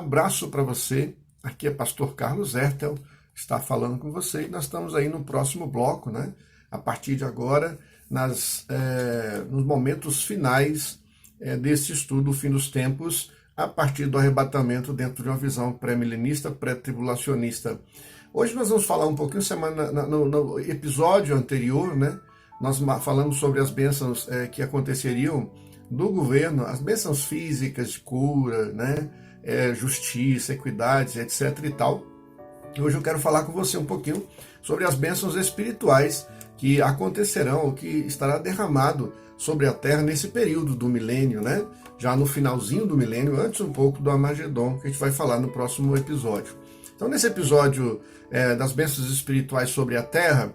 abraço para você. Aqui é Pastor Carlos Hertel, está falando com você e nós estamos aí no próximo bloco, né? A partir de agora, nos momentos finais desse estudo, o fim dos tempos, a partir do arrebatamento dentro de uma visão pré-milenista, pré-tribulacionista. Hoje nós vamos falar um pouquinho, no episódio anterior, né? Nós falamos sobre as bênçãos que aconteceriam do governo, as bênçãos físicas de cura, né? Justiça, equidade, etc. e tal. Hoje eu quero falar com você um pouquinho sobre as bênçãos espirituais que acontecerão, ou que estará derramado sobre a terra nesse período do milênio, né? Já no finalzinho do milênio, antes um pouco do Armagedon, que a gente vai falar no próximo episódio. Então, nesse episódio das bênçãos espirituais sobre a terra,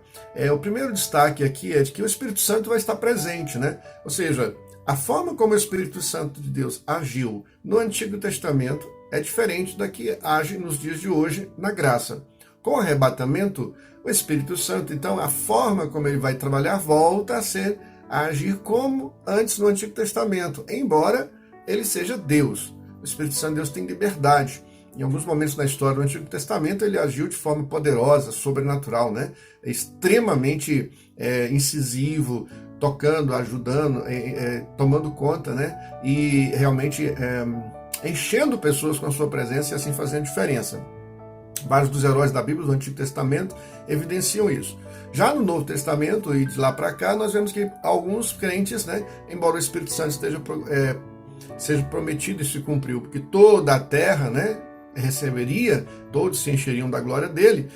o primeiro destaque aqui é de que o Espírito Santo vai estar presente, né? Ou seja, a forma como o Espírito Santo de Deus agiu no Antigo Testamento é diferente da que age nos dias de hoje na graça. Com o arrebatamento, o Espírito Santo, então, a forma como ele vai trabalhar volta a agir como antes no Antigo Testamento, embora ele seja Deus. O Espírito Santo de Deus tem liberdade. Em alguns momentos na história do Antigo Testamento, ele agiu de forma poderosa, sobrenatural, né? Extremamente incisivo, tocando, ajudando, tomando conta, né? E realmente enchendo pessoas com a sua presença e assim fazendo diferença. Vários dos heróis da Bíblia do Antigo Testamento evidenciam isso. Já no Novo Testamento e de lá para cá, nós vemos que alguns crentes, né, embora o Espírito Santo seja prometido e se cumpriu, porque toda a terra, né, receberia, todos se encheriam da glória dele,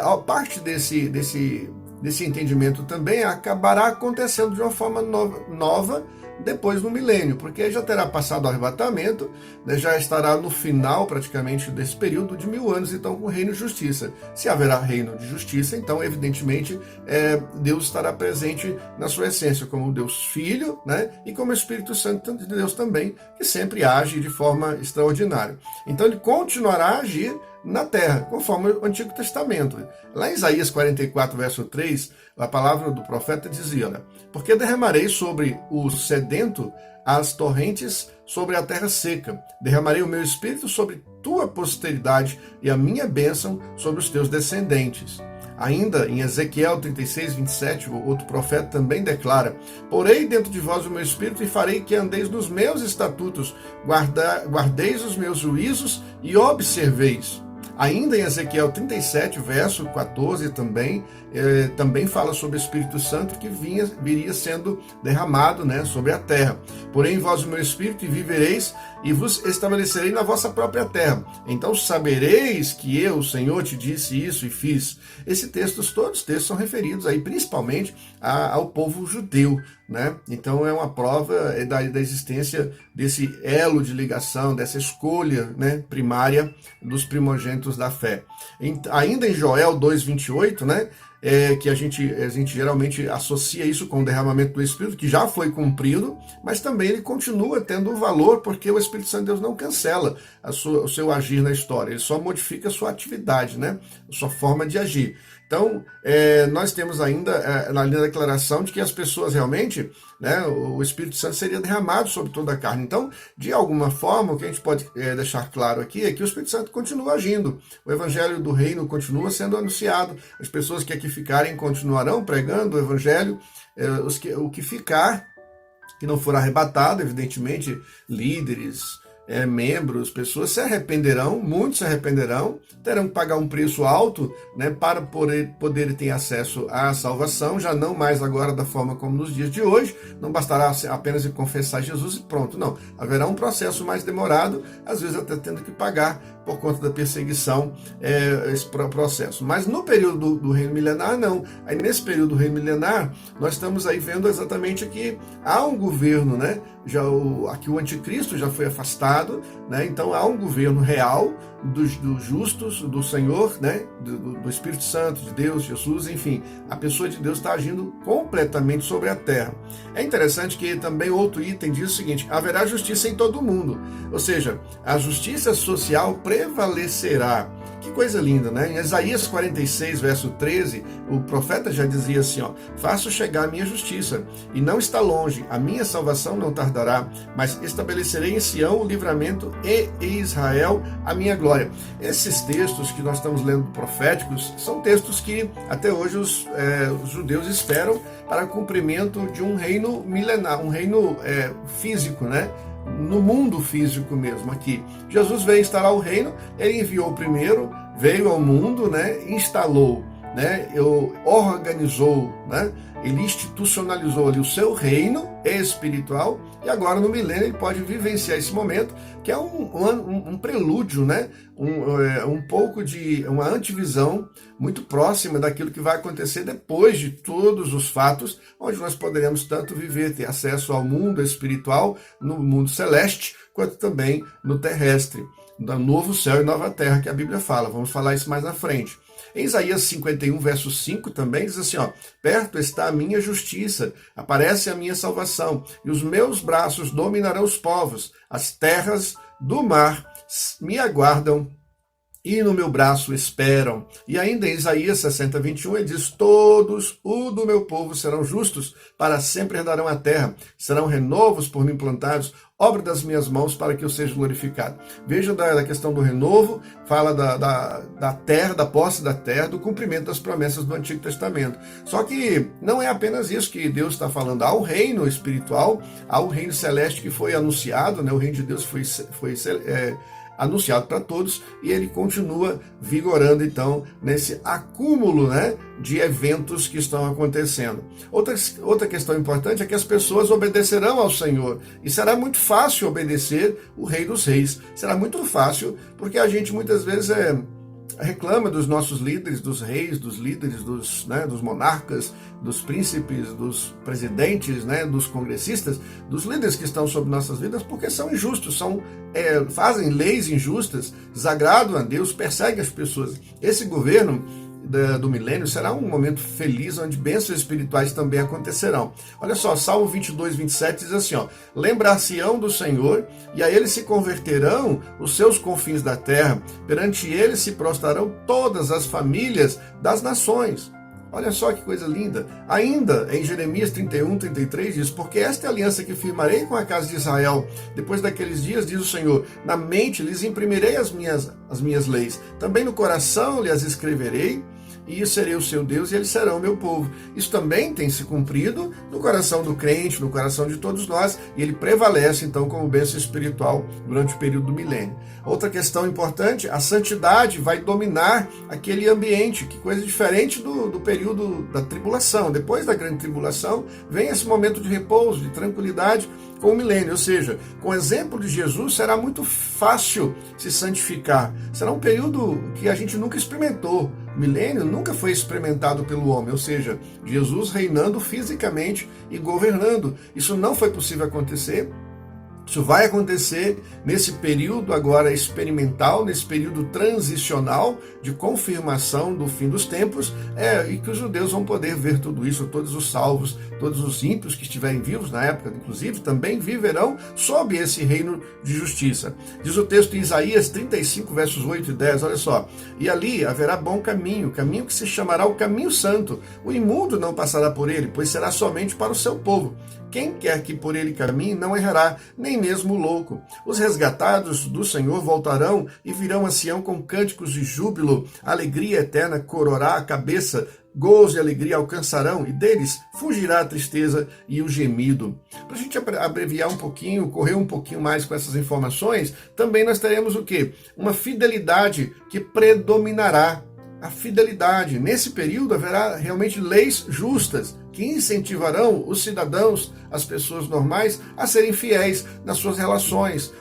a parte desse entendimento também acabará acontecendo de uma forma nova depois do milênio, porque já terá passado o arrebatamento, né, já estará no final praticamente desse período de 1000 anos, então com reino de justiça. Se haverá reino de justiça, então evidentemente Deus estará presente na sua essência, como Deus Filho, né, e como Espírito Santo de Deus também, que sempre age de forma extraordinária. Então ele continuará a agir na terra, conforme o Antigo Testamento. Lá em Isaías 44, verso 3, a palavra do profeta dizia, né, porque derramarei sobre o sedento as torrentes sobre a terra seca, derramarei o meu espírito sobre tua posteridade e a minha bênção sobre os teus descendentes. Ainda em Ezequiel 36, 27, o outro profeta também declara, porei dentro de vós o meu espírito e farei que andeis nos meus estatutos, guardeis os meus juízos e observeis. Ainda em Ezequiel 37, verso 14 também fala sobre o Espírito Santo que viria sendo derramado, né, sobre a terra. Porém, vós o meu Espírito e vivereis e vos estabelecerei na vossa própria terra. Então sabereis que eu, o Senhor, te disse isso e fiz. Todos os textos são referidos aí principalmente ao povo judeu, né? Então é uma prova da existência desse elo de ligação, dessa escolha, né, primária dos primogênitos da fé. Ainda em Joel 2,28, né, que a gente geralmente associa isso com o derramamento do Espírito, que já foi cumprido, mas também ele continua tendo valor, porque o Espírito Santo de Deus não cancela o seu agir na história, ele só modifica a sua atividade, né, a sua forma de agir. Então, nós temos ainda na linha da declaração de que as pessoas realmente, né, o Espírito Santo seria derramado sobre toda a carne. Então, de alguma forma, o que a gente pode deixar claro aqui é que o Espírito Santo continua agindo. O Evangelho do Reino continua sendo anunciado. As pessoas que aqui ficarem continuarão pregando o Evangelho. O que ficar, que não for arrebatado, evidentemente, líderes, membros, pessoas se arrependerão, muitos se arrependerão, terão que pagar um preço alto, né, para poder ter acesso à salvação, já não mais agora da forma como nos dias de hoje, não bastará apenas confessar Jesus e pronto, não, haverá um processo mais demorado, às vezes até tendo que pagar por conta da perseguição, esse processo. Mas no período do reino milenar, não. Aí nesse período do reino milenar, nós estamos aí vendo exatamente que há um governo, né? Aqui o anticristo já foi afastado, né? Então há um governo real dos justos, do Senhor, né? Do Espírito Santo, de Deus, Jesus, enfim, a pessoa de Deus está agindo completamente sobre a terra. É interessante que também outro item diz o seguinte: haverá justiça em todo o mundo, ou seja, a justiça social prevalecerá. Que coisa linda, né? Em Isaías 46, verso 13, o profeta já dizia assim, ó: faço chegar a minha justiça, e não está longe, a minha salvação não tardará, mas estabelecerei em Sião o livramento e em Israel a minha glória. Esses textos que nós estamos lendo proféticos são textos que até hoje os judeus esperam para o cumprimento de um reino milenar, um reino físico, né? No mundo físico mesmo aqui. Jesus veio instalar o reino, ele enviou primeiro, veio ao mundo, né? Instalou, né? Organizou, né? Ele institucionalizou ali o seu reino espiritual, e agora no milênio ele pode vivenciar esse momento, que é um prelúdio, né? Um pouco de uma antevisão muito próxima daquilo que vai acontecer depois de todos os fatos, onde nós poderemos tanto viver, ter acesso ao mundo espiritual, no mundo celeste, quanto também no terrestre, no novo céu e nova terra que a Bíblia fala. Vamos falar isso mais na frente. Em Isaías 51, verso 5 também diz assim, ó: perto está a minha justiça, aparece a minha salvação, e os meus braços dominarão os povos, as terras do mar me aguardam e no meu braço esperam. E ainda em Isaías 60, 21, ele diz: todos o do meu povo serão justos, para sempre herdarão a terra, serão renovos por mim plantados, obra das minhas mãos, para que eu seja glorificado. Veja da questão do renovo, fala da terra, da posse da terra, do cumprimento das promessas do Antigo Testamento. Só que não é apenas isso que Deus está falando. Há o reino espiritual, há o reino celeste que foi anunciado, né? O reino de Deus foi anunciado para todos, e ele continua vigorando então nesse acúmulo, né, de eventos que estão acontecendo. Outra questão importante é que as pessoas obedecerão ao Senhor, e será muito fácil obedecer o Rei dos Reis. Será muito fácil, porque a gente muitas vezes reclama dos nossos líderes, dos reis, dos líderes, dos monarcas, dos príncipes, dos presidentes, né, dos congressistas, dos líderes que estão sobre nossas vidas, porque são injustos, fazem leis injustas, desagradam a Deus, perseguem as pessoas. Esse governo do milênio será um momento feliz, onde bênçãos espirituais também acontecerão. Olha só, Salmo 22, 27 diz assim, ó: lembrar-se-ão do Senhor, e a ele se converterão os seus confins da terra, perante ele se prostrarão todas as famílias das nações. Olha só que coisa linda. Ainda em Jeremias 31, 33 diz: porque esta é a aliança que firmarei com a casa de Israel. Depois daqueles dias, diz o Senhor, na mente lhes imprimirei as minhas leis. Também no coração lhes escreverei, e eu serei o seu Deus, e eles serão o meu povo. Isso também tem se cumprido no coração do crente, no coração de todos nós, e ele prevalece então como bênção espiritual durante o período do milênio. Outra questão importante: a santidade vai dominar aquele ambiente, que coisa diferente do período da tribulação. Depois da grande tribulação, vem esse momento de repouso, de tranquilidade com o milênio, ou seja, com o exemplo de Jesus, será muito fácil se santificar. Será um período que a gente nunca experimentou. O milênio nunca foi experimentado pelo homem, ou seja, Jesus reinando fisicamente e governando. Isso não foi possível acontecer. Isso vai acontecer nesse período agora experimental, nesse período transicional de confirmação do fim dos tempos, e que os judeus vão poder ver tudo isso, todos os salvos, todos os ímpios que estiverem vivos na época, inclusive, também viverão sob esse reino de justiça. Diz o texto em Isaías 35, versos 8 e 10, olha só: e ali haverá bom caminho, caminho que se chamará o caminho santo. O imundo não passará por ele, pois será somente para o seu povo. Quem quer que por ele caminhe não errará, nem mesmo o louco. Os resgatados do Senhor voltarão e virão a Sião com cânticos de júbilo. A alegria eterna cororá a cabeça, gozo e alegria alcançarão, e deles fugirá a tristeza e o gemido. Para a gente abreviar um pouquinho, correr um pouquinho mais com essas informações, também nós teremos o quê? Uma fidelidade que predominará. A fidelidade. Nesse período haverá realmente leis justas que incentivarão os cidadãos, as pessoas normais, a serem fiéis nas suas relações.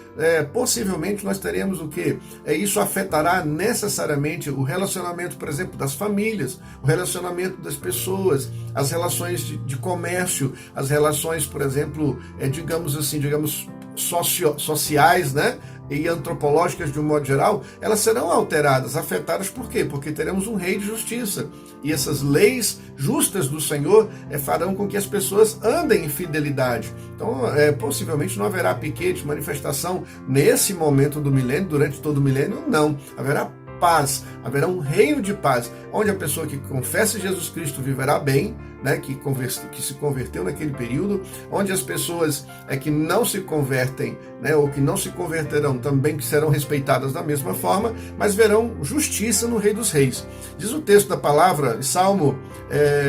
Possivelmente nós teremos o quê? Isso afetará necessariamente o relacionamento, por exemplo, das famílias, o relacionamento das pessoas, as relações de comércio, as relações, por exemplo, digamos sociais, né? E antropológicas de um modo geral, elas serão alteradas, afetadas. Por quê? Porque teremos um rei de justiça. E essas leis justas do Senhor farão com que as pessoas andem em fidelidade. Então, possivelmente não haverá piquete, manifestação nesse momento do milênio, durante todo o milênio, não. Haverá paz, haverá um reino de paz, onde a pessoa que confessa Jesus Cristo viverá bem, né, que se converteu naquele período, onde as pessoas que não se convertem, né, ou que não se converterão também, que serão respeitadas da mesma forma, mas verão justiça no Rei dos Reis. Diz o texto da palavra, Salmo,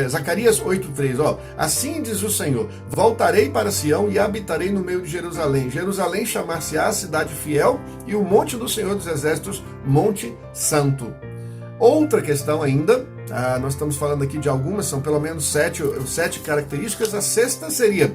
Zacarias 8,3, assim diz o Senhor, voltarei para Sião e habitarei no meio de Jerusalém. Jerusalém chamar-se-á cidade fiel e o monte do Senhor dos Exércitos, monte santo. Outra questão ainda, nós estamos falando aqui de algumas, são pelo menos sete características. A sexta seria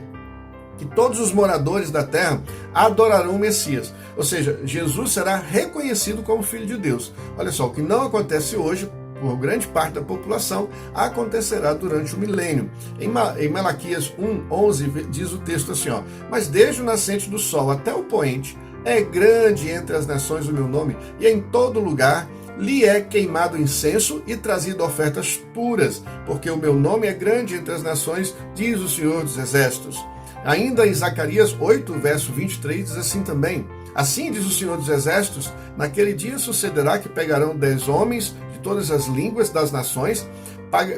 que todos os moradores da terra adorarão o Messias. Ou seja, Jesus será reconhecido como Filho de Deus. Olha só, o que não acontece hoje, por grande parte da população, acontecerá durante o milênio. Em Malaquias 1:11 diz o texto assim, mas desde o nascente do sol até o poente, é grande entre as nações o meu nome, e em todo lugar lhe é queimado incenso e trazido ofertas puras, porque o meu nome é grande entre as nações, diz o Senhor dos Exércitos. Ainda em Zacarias 8, verso 23, diz assim também, assim diz o Senhor dos Exércitos, naquele dia sucederá que pegarão 10 homens de todas as línguas das nações,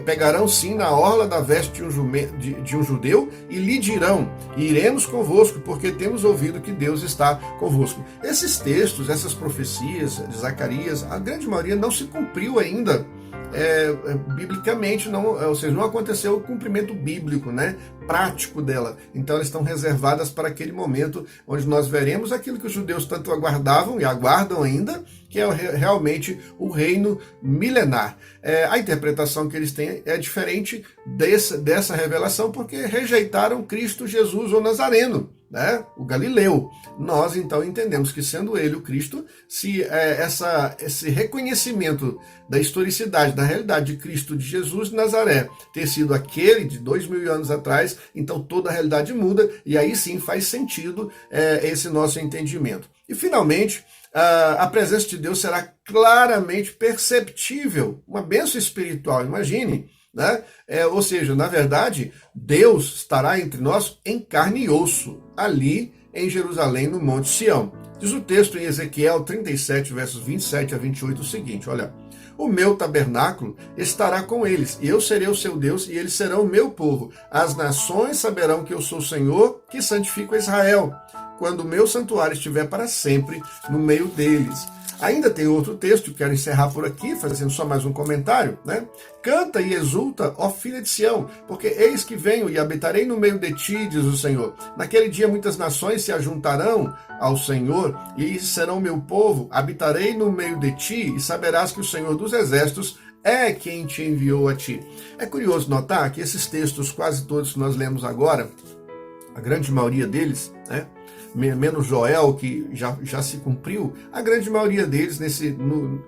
pegarão sim na orla da veste de um judeu e lhe dirão, iremos convosco, porque temos ouvido que Deus está convosco. Esses textos, essas profecias de Zacarias, a grande maioria não se cumpriu ainda biblicamente, ou seja, não aconteceu o cumprimento bíblico, né, prático dela. Então elas estão reservadas para aquele momento onde nós veremos aquilo que os judeus tanto aguardavam e aguardam ainda, que é realmente o reino milenar. A interpretação que eles têm é diferente dessa revelação, porque rejeitaram Cristo Jesus, o Nazareno, né, o Galileu. Nós então entendemos que, sendo ele o Cristo, se esse reconhecimento da historicidade, da realidade de Cristo, de Jesus de Nazaré, ter sido aquele de 2000 anos atrás, então toda a realidade muda, e aí sim faz sentido esse nosso entendimento. E finalmente, a presença de Deus será claramente perceptível, uma bênção espiritual, imagine, né? Ou seja, na verdade, Deus estará entre nós em carne e osso, ali em Jerusalém, no Monte Sião. Diz o texto em Ezequiel 37, versos 27 a 28, o seguinte, olha, o meu tabernáculo estará com eles, e eu serei o seu Deus, e eles serão o meu povo. As nações saberão que eu sou o Senhor, que santifico Israel, quando o meu santuário estiver para sempre no meio deles. Ainda tem outro texto, que quero encerrar por aqui, fazendo só mais um comentário, né? Canta e exulta, ó filha de Sião, porque eis que venho e habitarei no meio de ti, diz o Senhor. Naquele dia muitas nações se ajuntarão ao Senhor e serão meu povo. Habitarei no meio de ti e saberás que o Senhor dos Exércitos é quem te enviou a ti. É curioso notar que esses textos, quase todos que nós lemos agora, a grande maioria deles, né? Menos Joel, que já se cumpriu, a grande maioria deles,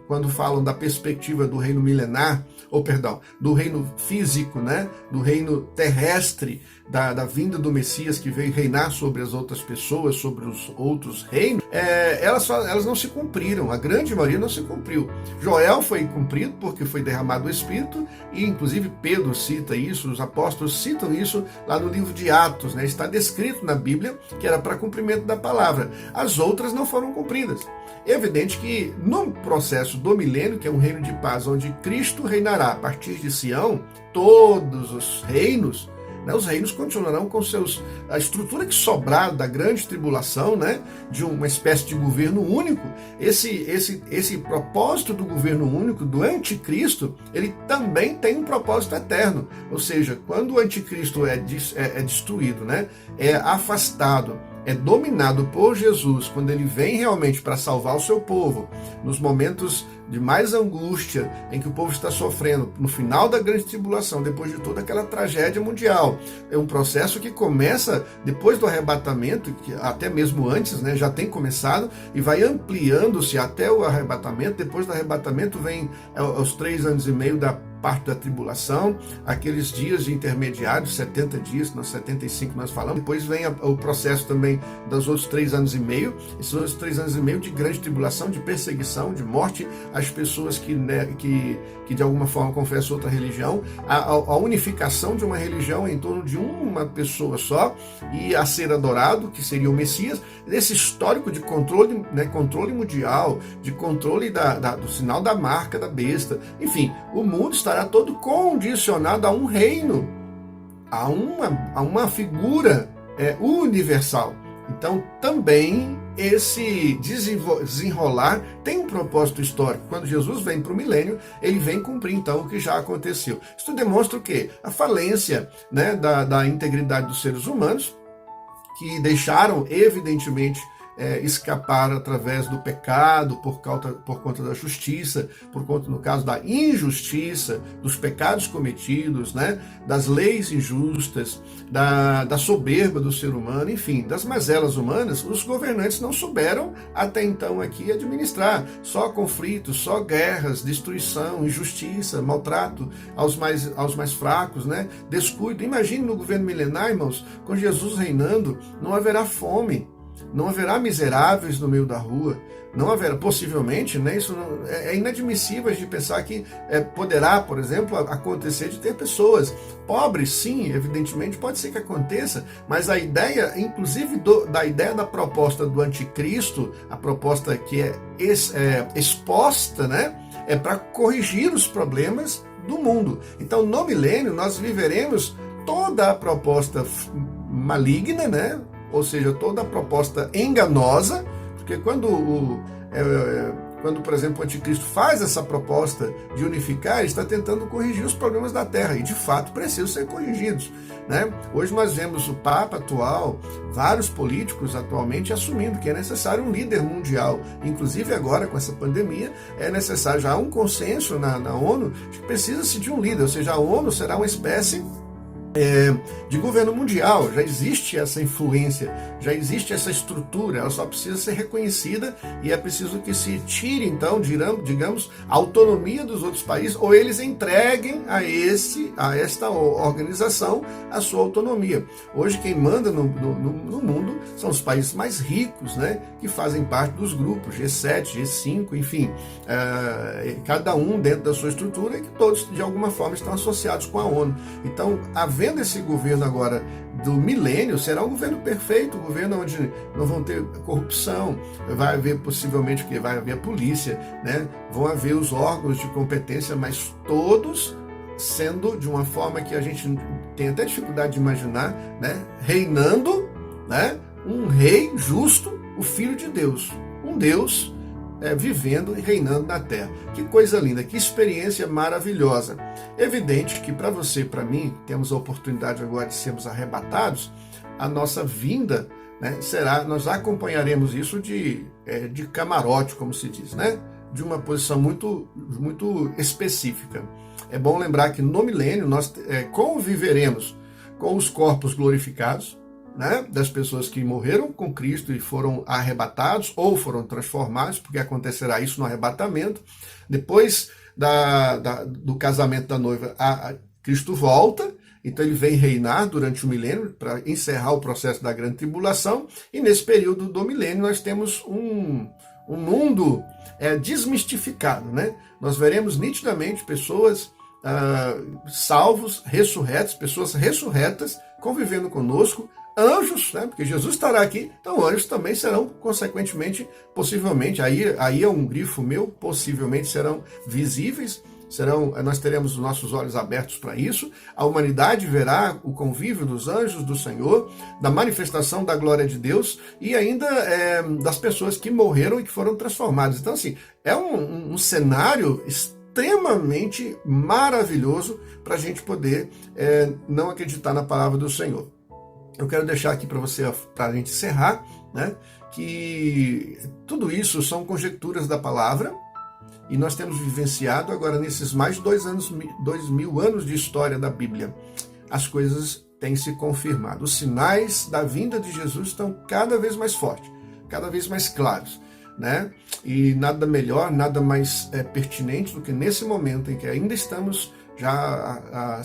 quando falam da perspectiva do reino milenar, do reino físico, né, do reino terrestre, da vinda do Messias que veio reinar sobre as outras pessoas, sobre os outros reinos, elas não se cumpriram, a grande maioria não se cumpriu. Joel foi cumprido porque foi derramado o Espírito, e inclusive Pedro cita isso, os apóstolos citam isso lá no livro de Atos, né, está descrito na Bíblia que era para cumprimento da palavra. As outras não foram cumpridas. É evidente que no processo do milênio, que é um reino de paz, onde Cristo reinará a partir de Sião, todos os reinos, né, os reinos continuarão com a estrutura que sobrar da grande tribulação, né, de uma espécie de governo único. Esse propósito do governo único, do anticristo, ele também tem um propósito eterno. Ou seja, quando o anticristo é destruído, né, é afastado, é dominado por Jesus, quando ele vem realmente para salvar o seu povo, nos momentos de mais angústia, em que o povo está sofrendo, no final da grande tribulação, depois de toda aquela tragédia mundial. É um processo que começa depois do arrebatamento, que até mesmo antes, né, já tem começado, e vai ampliando-se até o arrebatamento. Depois do arrebatamento vem os 3 anos e meio da parte da tribulação, aqueles dias intermediários, 70 dias, 75 nós falamos, depois vem o processo também dos outros 3 anos e meio, esses outros 3 anos e meio de grande tribulação, de perseguição, de morte às pessoas que de alguma forma confessam outra religião, a unificação de uma religião em torno de uma pessoa só e a ser adorado, que seria o Messias, esse histórico de controle, né, controle mundial, de controle do sinal da marca da besta, enfim, o mundo estará todo condicionado a um reino, a uma figura universal. Então também esse desenrolar tem um propósito histórico. Quando Jesus vem para o milênio, ele vem cumprir então o que já aconteceu. Isso demonstra o quê? A falência, né, da integridade dos seres humanos, que deixaram evidentemente escapar através do pecado, por conta da justiça, por conta, no caso, da injustiça, dos pecados cometidos, né, das leis injustas, da soberba do ser humano, enfim, das mazelas humanas. Os governantes não souberam até então aqui administrar. Só conflitos, só guerras, destruição, injustiça, maltrato aos mais fracos, né, descuido. Imagine no governo milenar, irmãos, com Jesus reinando, não haverá fome, não haverá miseráveis no meio da rua, não haverá, possivelmente, né, isso é inadmissível de pensar que poderá, por exemplo, acontecer de ter pessoas pobres, sim, evidentemente pode ser que aconteça, mas a ideia, inclusive da ideia da proposta do anticristo, a proposta que é exposta, né, é para corrigir os problemas do mundo. Então, no milênio, nós viveremos toda a proposta maligna, né, ou seja, toda a proposta enganosa, porque quando, por exemplo, o anticristo faz essa proposta de unificar, ele está tentando corrigir os problemas da Terra, e de fato precisam ser corrigidos, né? Hoje nós vemos o Papa atual, vários políticos atualmente assumindo que é necessário um líder mundial, inclusive agora com essa pandemia, é necessário já um consenso na ONU de que precisa-se de um líder, ou seja, a ONU será uma espécie de governo mundial. Já existe essa influência, já existe essa estrutura, ela só precisa ser reconhecida e é preciso que se tire, então, digamos, a autonomia dos outros países, ou eles entreguem a esta organização a sua autonomia. Hoje quem manda no mundo são os países mais ricos, né, que fazem parte dos grupos G7, G5, enfim, cada um dentro da sua estrutura, e que todos de alguma forma estão associados com a ONU. Então, havendo esse governo agora do milênio, será um governo perfeito, um governo onde não vão ter corrupção, vai haver possivelmente que vai haver a polícia, né? Vão haver os órgãos de competência, mas todos sendo de uma forma que a gente tem até dificuldade de imaginar, né? Reinando, né? Um rei justo, o Filho de Deus, um Deus vivendo e reinando na terra. Que coisa linda, que experiência maravilhosa. Evidente que para você e para mim, temos a oportunidade agora de sermos arrebatados, a nossa vinda, né, nós acompanharemos isso de camarote, como se diz, né, de uma posição muito, muito específica. É bom lembrar que no milênio nós conviveremos com os corpos glorificados, né, das pessoas que morreram com Cristo e foram arrebatados ou foram transformados, porque acontecerá isso no arrebatamento. Depois do casamento da noiva, Cristo volta, então ele vem reinar durante o milênio para encerrar o processo da grande tribulação, e nesse período do milênio nós temos um mundo desmistificado, né? Nós veremos nitidamente pessoas salvos, ressurretos, pessoas ressurretas convivendo conosco, anjos, né? Porque Jesus estará aqui, então anjos também serão, consequentemente, possivelmente, aí é um grifo meu, possivelmente serão visíveis, nós teremos os nossos olhos abertos para isso, a humanidade verá o convívio dos anjos do Senhor, da manifestação da glória de Deus e ainda das pessoas que morreram e que foram transformadas. Então, assim, é um cenário extremamente maravilhoso para a gente poder não acreditar na palavra do Senhor. Eu quero deixar aqui para você, para a gente encerrar, né, que tudo isso são conjecturas da palavra, e nós temos vivenciado agora nesses mais de 2.000 anos de história da Bíblia. As coisas têm se confirmado. Os sinais da vinda de Jesus estão cada vez mais fortes, cada vez mais claros, né? E nada melhor, nada mais pertinente do que nesse momento em que ainda estamos já há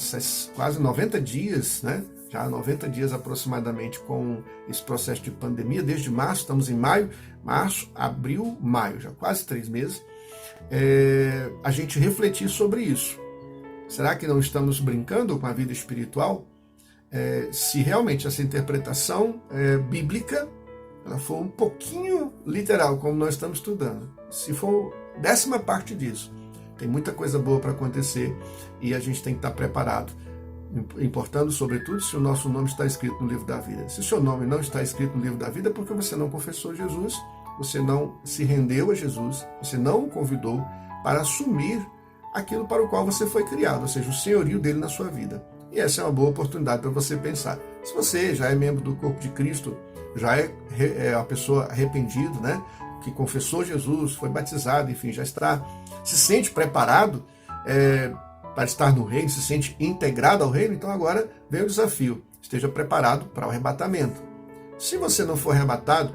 quase 90 dias, né? Já há 90 dias aproximadamente com esse processo de pandemia, desde março, estamos em maio, março, abril, maio, já quase 3 meses, a gente refletir sobre isso. Será que não estamos brincando com a vida espiritual? Se realmente essa interpretação bíblica ela for um pouquinho literal, como nós estamos estudando, se for 10ª parte disso, tem muita coisa boa para acontecer e a gente tem que estar preparado, importando sobretudo se o nosso nome está escrito no livro da vida. Se o seu nome não está escrito no livro da vida é porque você não confessou Jesus, você não se rendeu a Jesus, você não o convidou para assumir aquilo para o qual você foi criado, ou seja, o senhorio dele na sua vida. E essa é uma boa oportunidade para você pensar. Se você já é membro do corpo de Cristo, já é uma pessoa arrependida, né? Que confessou Jesus, foi batizado, enfim, já está, se sente preparado para estar no reino, se sente integrado ao reino, então agora vem o desafio. Esteja preparado para o arrebatamento. Se você não for arrebatado,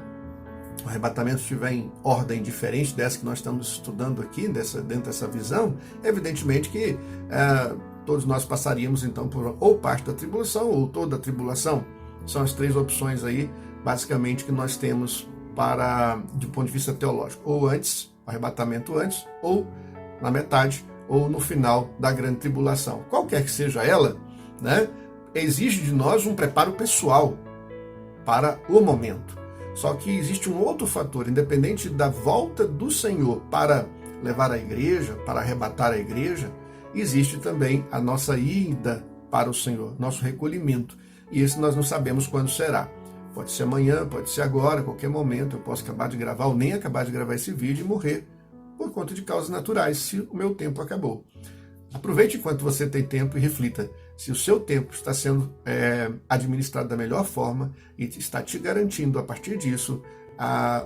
o arrebatamento estiver em ordem diferente dessa que nós estamos estudando aqui, dentro dessa visão, evidentemente que todos nós passaríamos então por ou parte da tribulação ou toda a tribulação. São as 3 opções aí, basicamente, que nós temos do ponto de vista teológico. Ou antes, o arrebatamento antes, ou na metade, ou no final da grande tribulação. Qualquer que seja ela, né, exige de nós um preparo pessoal para o momento. Só que existe um outro fator, independente da volta do Senhor para levar a igreja, para arrebatar a igreja, existe também a nossa ida para o Senhor, nosso recolhimento. E esse nós não sabemos quando será. Pode ser amanhã, pode ser agora, a qualquer momento. Eu posso acabar de gravar ou nem acabar de gravar esse vídeo e morrer por conta de causas naturais, se o meu tempo acabou. Aproveite enquanto você tem tempo e reflita se o seu tempo está sendo administrado da melhor forma e está te garantindo, a partir disso,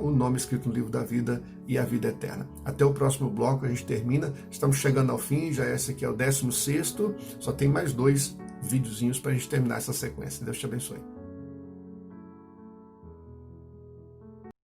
o nome escrito no livro da vida e a vida eterna. Até o próximo bloco, a gente termina. Estamos chegando ao fim, já esse aqui é o 16º, só tem mais 2 videozinhos para a gente terminar essa sequência. Deus te abençoe.